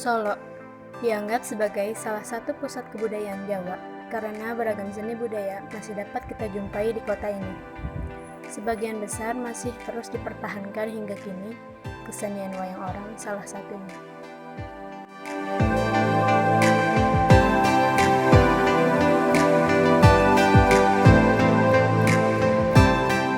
Solo dianggap sebagai salah satu pusat kebudayaan Jawa karena beragam seni budaya masih dapat kita jumpai di kota ini. Sebagian besar masih terus dipertahankan hingga kini, kesenian wayang orang salah satunya.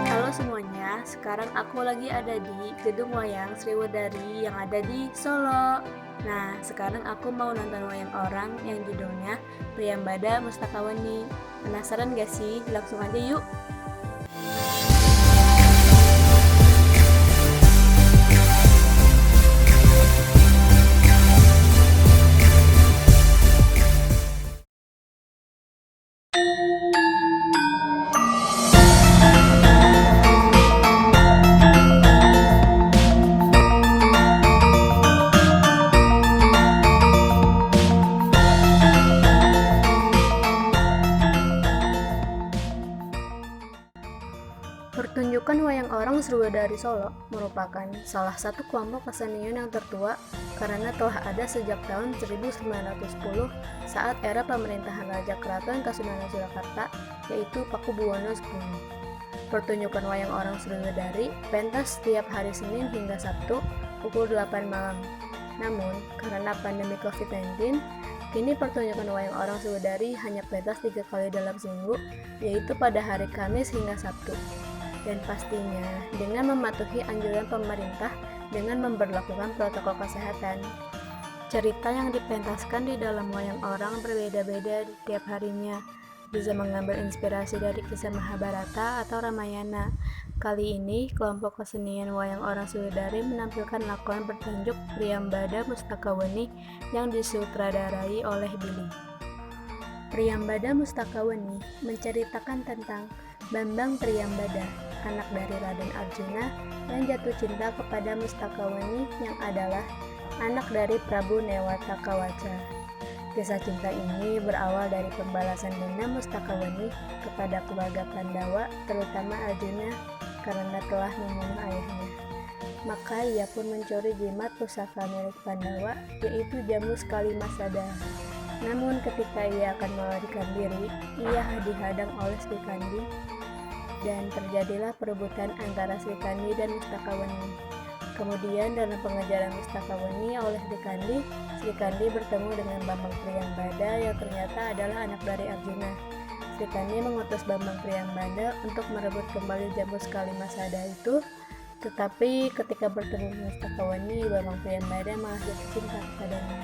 Halo semuanya, sekarang aku lagi ada di Gedung Wayang Sriwedari yang ada di Solo. Nah, sekarang aku mau nonton wayang orang yang judulnya Priyambada Mustakawani. Penasaran gak sih? Langsung aja yuk! Pertunjukan wayang orang Sriwedari Solo merupakan salah satu kelompok kesenian yang tertua karena telah ada sejak tahun 1910 saat era pemerintahan Raja Keraton Kasunanan Surakarta, yaitu Pakubuwono X. Pertunjukan wayang orang Sriwedari pentas setiap hari Senin hingga Sabtu pukul 8 malam. Namun, karena pandemi COVID-19, kini pertunjukan wayang orang Sriwedari hanya pentas 3 kali dalam seminggu, yaitu pada hari Kamis hingga Sabtu. Dan pastinya dengan mematuhi anjuran pemerintah dengan memberlakukan protokol kesehatan. Cerita yang dipentaskan di dalam wayang orang berbeda-beda di tiap harinya, bisa mengambil inspirasi dari kisah Mahabharata atau Ramayana. Kali ini, kelompok kesenian wayang orang Sriwedari menampilkan lakon bertajuk Priyambada Mustakawani yang disutradarai oleh Billy. Priyambada Mustakawani menceritakan tentang Bambang Priyambada, anak dari Raden Arjuna yang jatuh cinta kepada Mustakawani yang adalah anak dari Prabu Newatakawaca. Kisah cinta ini berawal dari pembalasan dendam Mustakawani kepada keluarga Pandawa, terutama Arjuna, karena telah membunuh ayahnya. Maka ia pun mencuri jimat pusaka milik Pandawa, yaitu jamu Kalimasada. Namun ketika ia akan melarikan diri, ia dihadang oleh Srikandi dan terjadilah perebutan antara Srikandi dan Mustakawani. Kemudian dalam pengejaran Mustakawani oleh Srikandi bertemu dengan Bambang Priyambada yang ternyata adalah anak dari Arjuna. Srikandi mengutus Bambang Priyambada untuk merebut kembali jamu Kalimasada itu, tetapi ketika bertemu Mustakawani, Bambang Priyambada malah jatuh cinta kepadanya.